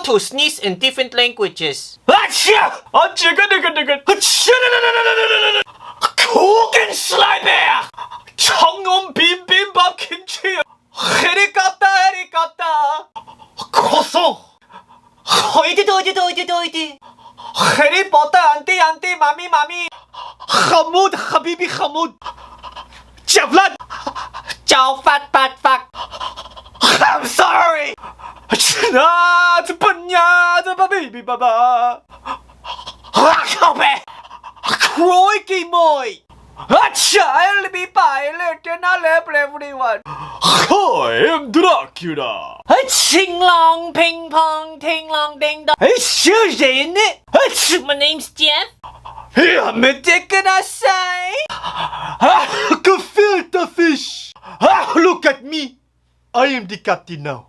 to sneeze in different languages. Kugelschreiber! 청온 비빔밥 김치! 헤리까따 고소! 어디도 해리포터 안티 마미 하무드 하비비 하무드 자플란 자fat I'm sorry! 저 바비비 바바 크로이키 모이 엘리비 바일레 테나레 everyone Hi, I'm Dracula. Ching long ping pong ting long ding dong My name's Jeff 야매떼끄나사이 Gefilte fish. Look at me. I am the captain now.